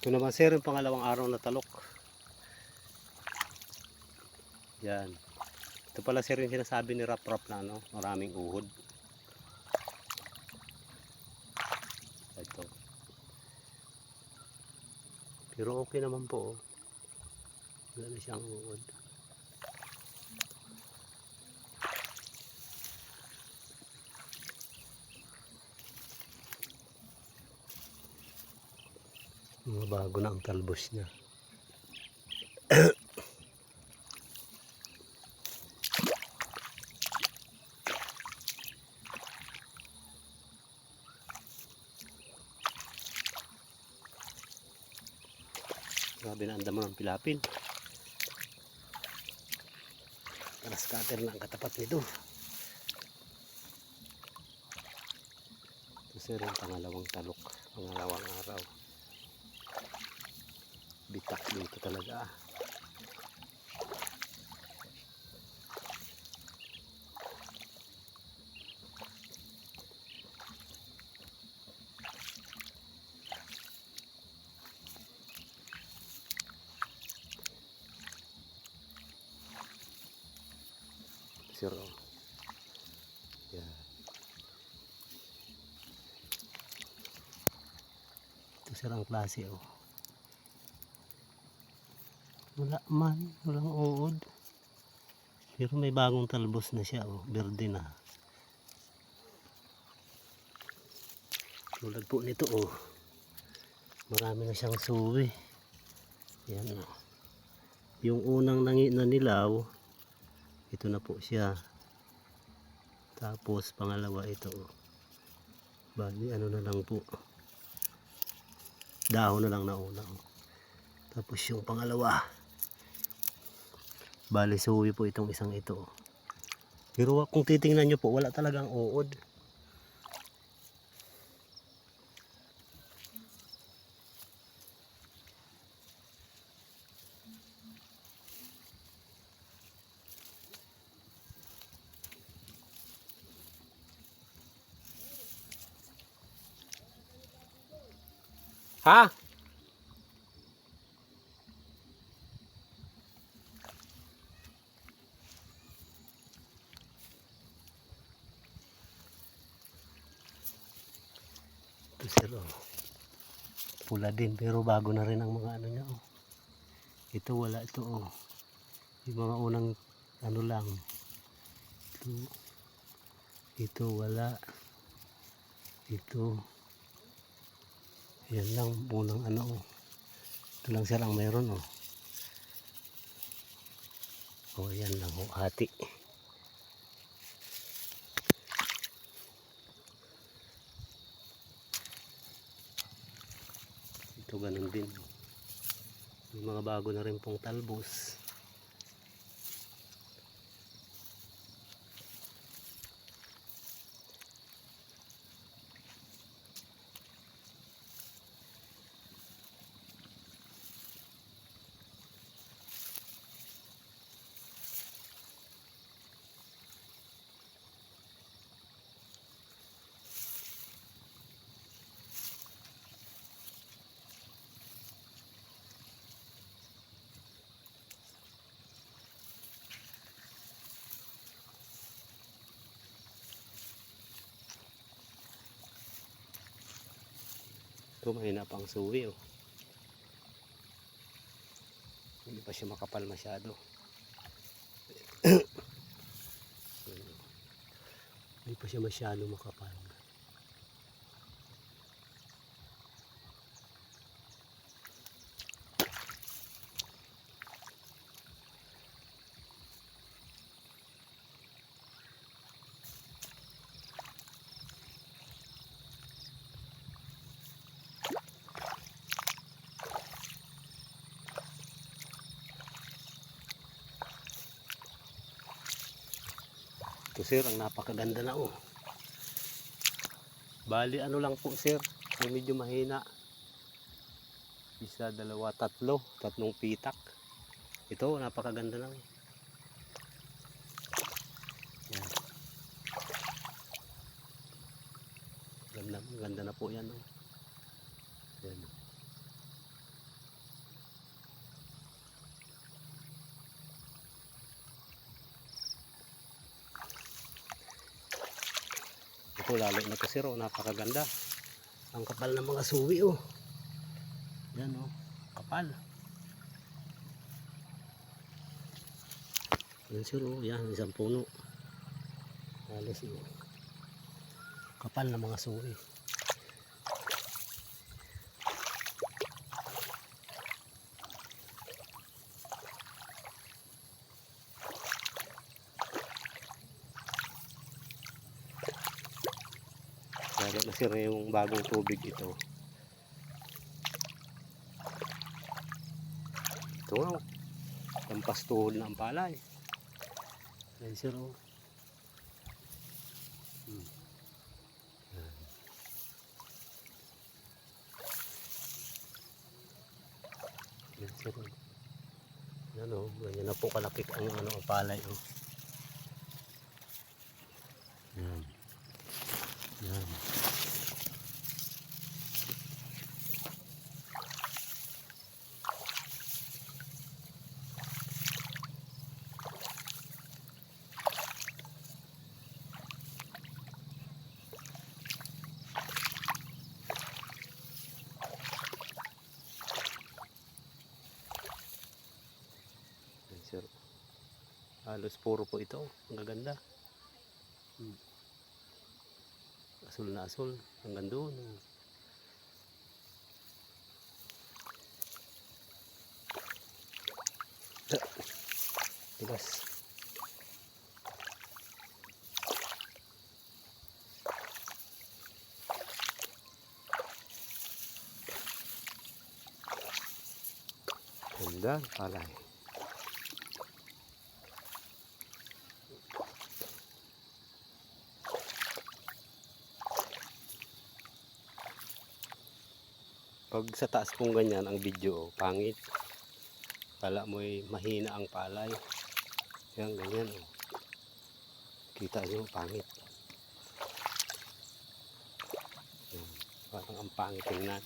Ito naman sir, yung pangalawang araw na talok. Yan. Ito pala sir yung sinasabi ni Rap Rap na ano, maraming uhod. Ito. Pero okay naman po. Oh. Wala na siyang uhod. Mga bago na ang talbos niya. Grabe na ang damo ng pilapil. Para scatter lang katapat nito. Ito sir yung pangalawang talok. Pangalawang araw. Bitak dito talaga. Sir, oh. Yan. Ito sir ang klase, oh. Wala man, walang uod. Pero may bagong talbos na siya, oh. Berde na. Tulad po nito, oh. Marami na siyang suwi. Yan, oh. Yung unang nanilaw, ito na po siya. Tapos pangalawa ito, oh. Bali ano na lang po, dahon na lang na una, oh. Tapos yung pangalawa, bali suwi po itong isang ito, oh. Pero kung titingnan nyo po, wala talagang uod. Ha? Ito sir, oh. Pula din pero bago na rin ang mga ano niya, oh. Ito wala ito, oh. Yung mga unang ano lang. Ito wala. Ito. Yan lang unang ano, oh. Ito lang sir ang meron, oh. Oh, yan lang, oh, hati. Ito ganun din, oh. Yung mga bago na rin pong talbos. Ito mahina pang suwi, oh. Hindi pa siya makapal masyado. Hindi pa siya masyado makapal. Ito sir, ang napakaganda na, oh. Bali ano lang po sir, ang medyo mahina. Isa, dalawa, tatlong pitak. Ito, napakaganda lang. Yan. Ganda na po yan, oh. Yan. Ito lalo na to sir, oh, napakaganda. Ang kapal ng mga suwi, oh. Yan, oh, kapal. Yan sir, oh, yan, isang puno. Halos, oh, kapal ng mga suwi. Lalo na sir yung bagong tubig ito. Ito nga, oh, lampas tuhod na ang palay. Yan sir, oh. Yan sir, oh. Yan, oh, ganyan na po kalaki ang ano, ang palay, oh. Yan. Yan. Sir, halos puro po ito, ang gaganda. Asul na asul hanggang doon. Tigas. Ganda palay. Pag sa taas pong ganyan ang video, oh, pangit. Kala mo ay mahina ang palay. Yan, ganyan, oh. Kita nyo, pangit. Yan, parang ang pangit tingnan.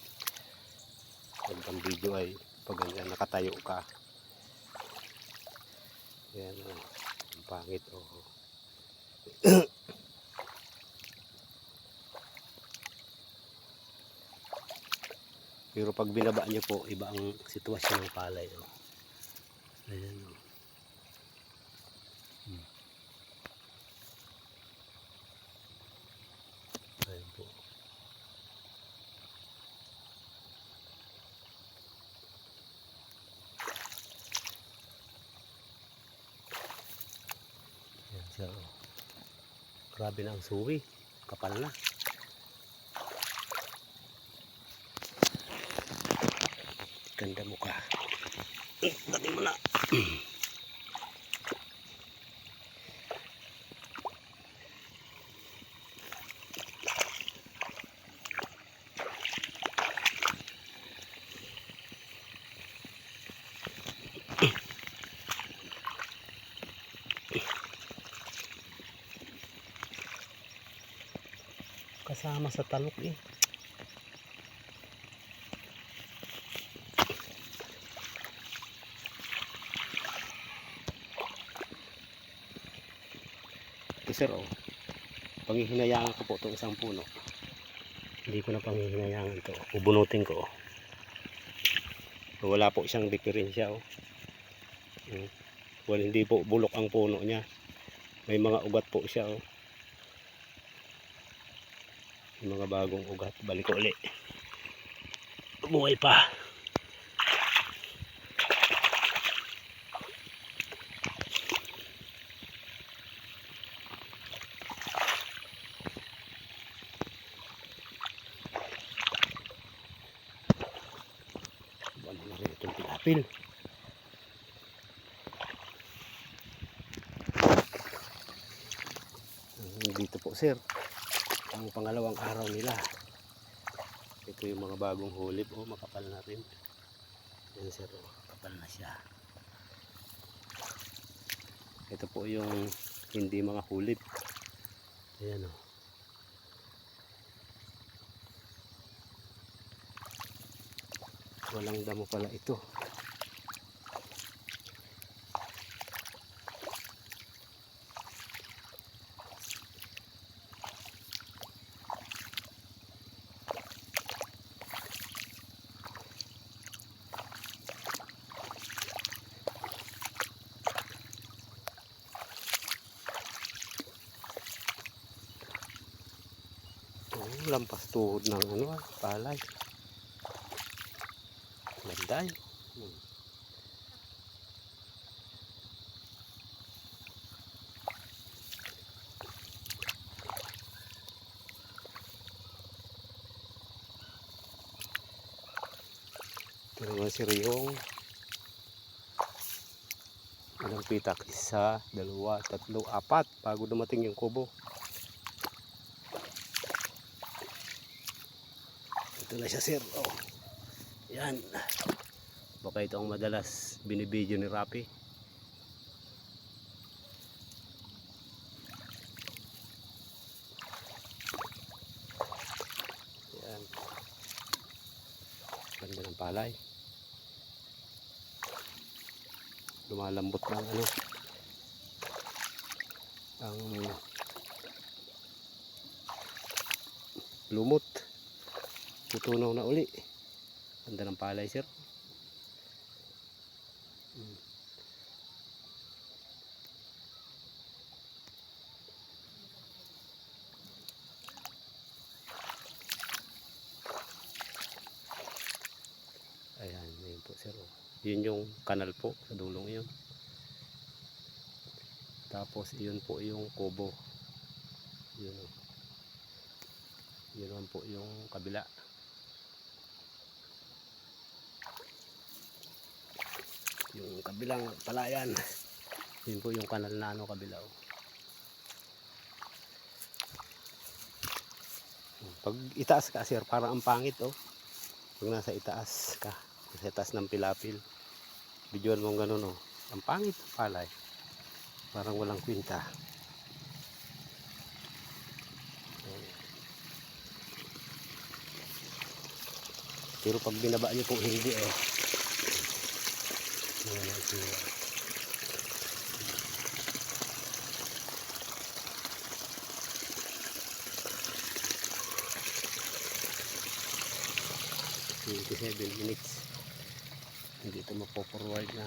Pag ang video ay pag ganyan nakatayo ka. Yan, oh, ang pangit, oh. Pero pag binaba nyo po, iba ang sitwasyon ng palay, oh. Ayan, oh. Ayan po. Ayan siya, oh. Grabe na ang suwi. Kapal na. Ganda mukha. Dating mo na. Kasama sa talok, eh. Sir, oh, panghihinayangan ko po itong isang puno. Hindi ko na panghihinayangan ito. Bubunutin ko, oh. Wala po siyang diferensya, oh. Well, hindi po bulok ang puno niya. May mga ugat po siya, oh. May mga bagong ugat. Balik ko ulit. Buhay pa. Itong pilapil. Dito po sir, ang pangalawang araw nila. Ito yung mga bagong hulip, oh, makapal na rin. Yan sir, oh, makapal na siya. Ito po yung hindi mga hulip. Ayan, oh. Walang damo pala ito. lampas tuhod ng ano, palay. Ganda yun. Ito naman si Riyong. Ilang pitak? 1, 2, 3, 4 bago dumating yung kubo. Ito na siya, sir. Oh. Yan. Baka ito ang madalas binibidyo ni Rapi. Yan. Ganda ng palay. Lumalambot ng ano, ang lumot. Tutunaw na uli. Ganda ng palay, sir. Ayan, yun po, sir. Yun yung kanal po sa dulong yun. Tapos yun po yung kubo. Yun, yun naman po yung kabila. Yung kabilang palayan. Yun po yung kanal na ano kabila. Pag itaas ka, sir, parang ang pangit, oh. Pag nasa itaas ka, nasa itaas ng pilapil, videoan mo ganun, oh. Ang pangit palay. Parang walang kwinta. Pero pag binaba nyo po, hindi, eh. Ayan, 27 minutes. Hindi ito mapo-forward na.